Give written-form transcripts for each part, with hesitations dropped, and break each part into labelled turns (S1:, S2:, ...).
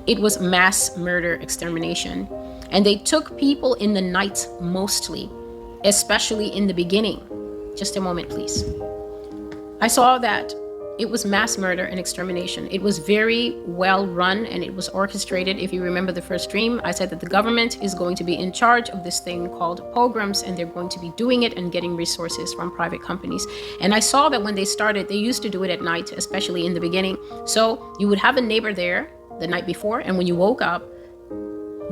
S1: It was mass murder extermination. And they took people in the night mostly, especially in the beginning. Just a moment, please. I saw that it was mass murder and extermination. It was very well run and it was orchestrated. If you remember the first dream, I said that the government is going to be in charge of this thing called pogroms, and they're going to be doing it and getting resources from private companies. And I saw that when they started, they used to do it at night, especially in the beginning. So you would have a neighbor there the night before, and when you woke up,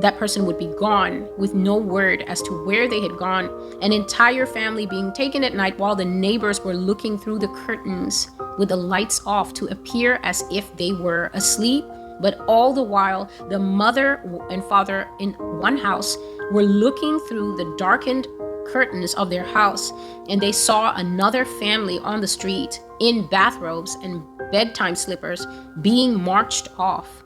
S1: that person would be gone with no word as to where they had gone. An entire family being taken at night while the neighbors were looking through the curtains with the lights off to appear as if they were asleep. But all the while, the mother and father in one house were looking through the darkened curtains of their house, and they saw another family on the street in bathrobes and bedtime slippers being marched off.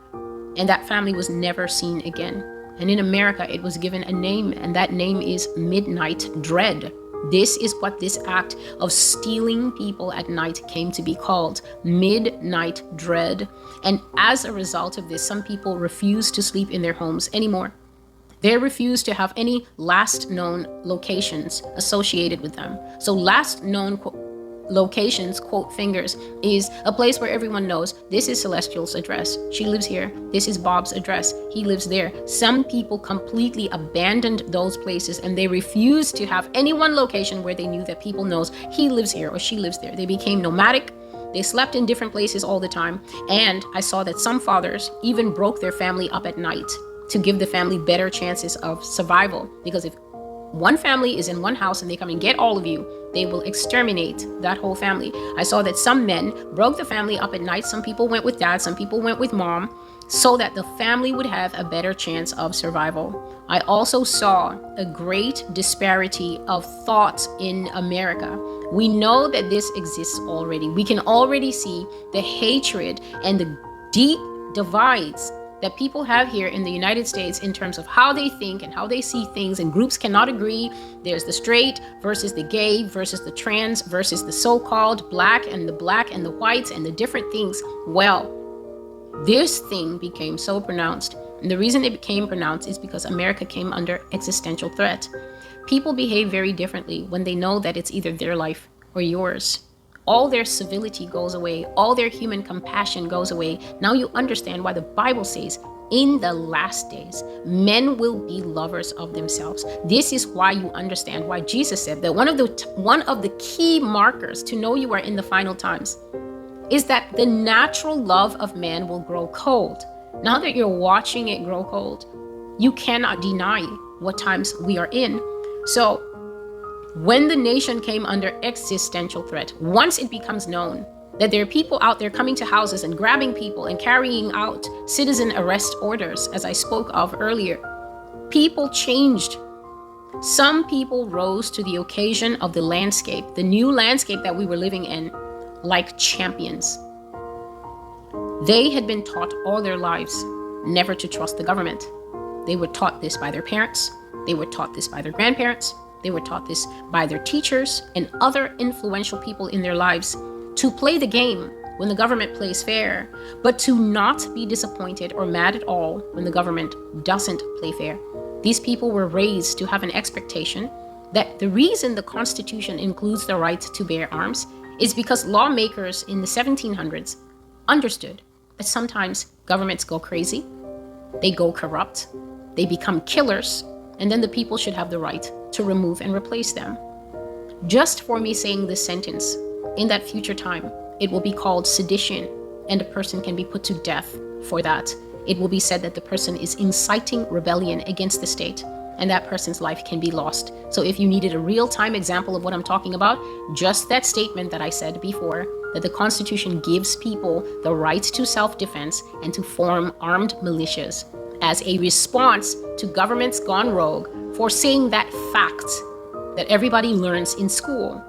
S1: And that family was never seen again. And in America, it was given a name, and that name is Midnight Dread. This is what this act of stealing people at night came to be called, Midnight Dread. And as a result of this, some people refuse to sleep in their homes anymore. They refuse to have any last known locations associated with them. So last known locations, quote fingers, is a place where everyone knows this is Celestial's address. She lives here. This is Bob's address. He lives there. Some people completely abandoned those places and they refused to have any one location where they knew that people knows he lives here or she lives there. They became nomadic. They slept in different places all the time. And I saw that some fathers even broke their family up at night to give the family better chances of survival. Because if one family is in one house and they come and get all of you, they will exterminate that whole family. I saw that some men broke the family up at night. Some people went with dad, some people went with mom, so that the family would have a better chance of survival. I also saw a great disparity of thoughts in America. We know that this exists already. We can already see the hatred and the deep divides that people have here in the United States in terms of how they think and how they see things, and groups cannot agree. There's the straight versus the gay versus the trans versus the so-called black and the whites and the different things. Well, this thing became so pronounced, and the reason it became pronounced is because America came under existential threat. People behave very differently when they know that it's either their life or yours. All their civility goes away. All their human compassion goes away. Now you understand why the Bible says, in the last days, men will be lovers of themselves. This is why you understand why Jesus said that one of the key markers to know you are in the final times is that the natural love of man will grow cold. Now that you're watching it grow cold, you cannot deny what times we are in. So when the nation came under existential threat, once it becomes known that there are people out there coming to houses and grabbing people and carrying out citizen arrest orders, as I spoke of earlier, people changed. Some people rose to the occasion of the landscape, the new landscape that we were living in, like champions. They had been taught all their lives never to trust the government. They were taught this by their parents. They were taught this by their grandparents. They were taught this by their teachers and other influential people in their lives, to play the game when the government plays fair, but to not be disappointed or mad at all when the government doesn't play fair. These people were raised to have an expectation that the reason the Constitution includes the right to bear arms is because lawmakers in the 1700s understood that sometimes governments go crazy, they go corrupt, they become killers, and then the people should have the right to remove and replace them. Just for me saying this sentence, in that future time, it will be called sedition, and a person can be put to death for that. It will be said that the person is inciting rebellion against the state, and that person's life can be lost. So if you needed a real-time example of what I'm talking about, just that statement that I said before, that the Constitution gives people the right to self-defense and to form armed militias as a response to governments gone rogue for saying that fact that everybody learns in school,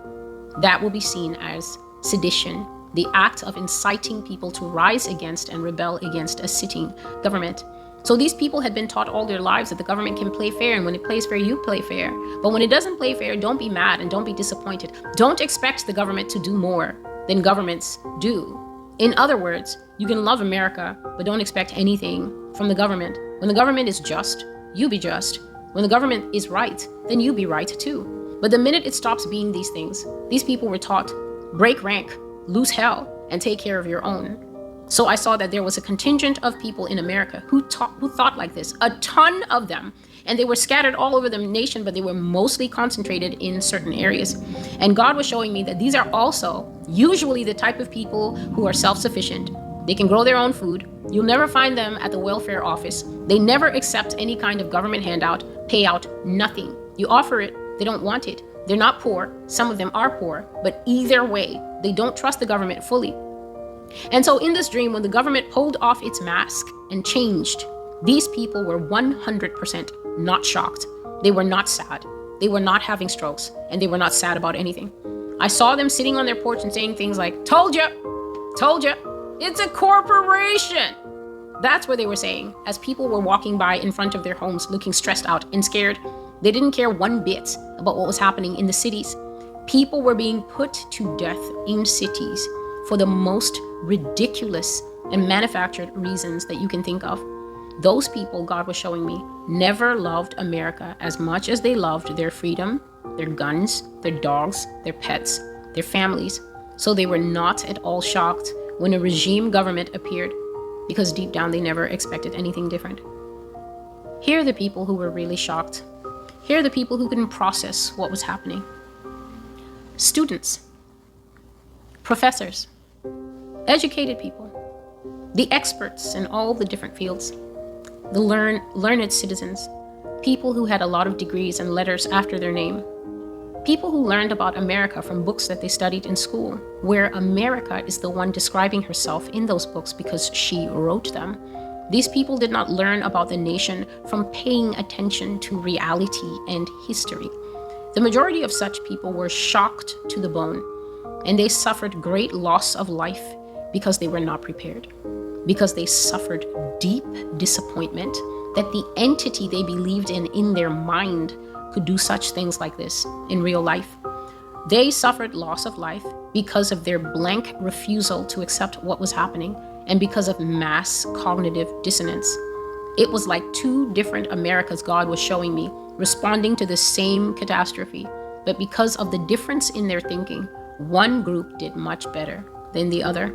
S1: that will be seen as sedition, the act of inciting people to rise against and rebel against a sitting government. So these people had been taught all their lives that the government can play fair, and when it plays fair, you play fair. But when it doesn't play fair, don't be mad and don't be disappointed. Don't expect the government to do more than governments do. In other words, you can love America, but don't expect anything from the government. When the government is just, you be just. When the government is right, then you be right too. But the minute it stops being these things, these people were taught, break rank, lose hell, and take care of your own. So I saw that there was a contingent of people in America who thought like this, a ton of them. And they were scattered all over the nation, but they were mostly concentrated in certain areas. And God was showing me that these are also usually the type of people who are self-sufficient. They can grow their own food. You'll never find them at the welfare office. They never accept any kind of government handout, payout, nothing. You offer it, they don't want it. They're not poor. Some of them are poor, but either way, they don't trust the government fully. And so in this dream, when the government pulled off its mask and changed, these people were 100% not shocked. They were not sad. They were not having strokes, and they were not sad about anything. I saw them sitting on their porch and saying things like, told you, it's a corporation. That's what they were saying as people were walking by in front of their homes looking stressed out and scared. They didn't care one bit about what was happening in the cities. People were being put to death in cities for the most ridiculous and manufactured reasons that you can think of. Those people, God was showing me, never loved America as much as they loved their freedom, their guns, their dogs, their pets, their families. So they were not at all shocked when a regime government appeared, because deep down they never expected anything different. Here are the people who were really shocked. Here are the people who couldn't process what was happening. Students, professors, educated people, the experts in all the different fields, the learned citizens, people who had a lot of degrees and letters after their name, people who learned about America from books that they studied in school, where America is the one describing herself in those books because she wrote them. These people did not learn about the nation from paying attention to reality and history. The majority of such people were shocked to the bone, and they suffered great loss of life because they were not prepared, because they suffered deep disappointment that the entity they believed in their mind could do such things like this in real life. They suffered loss of life because of their blank refusal to accept what was happening and because of mass cognitive dissonance. It was like two different Americas God was showing me, responding to the same catastrophe. But because of the difference in their thinking, one group did much better than the other.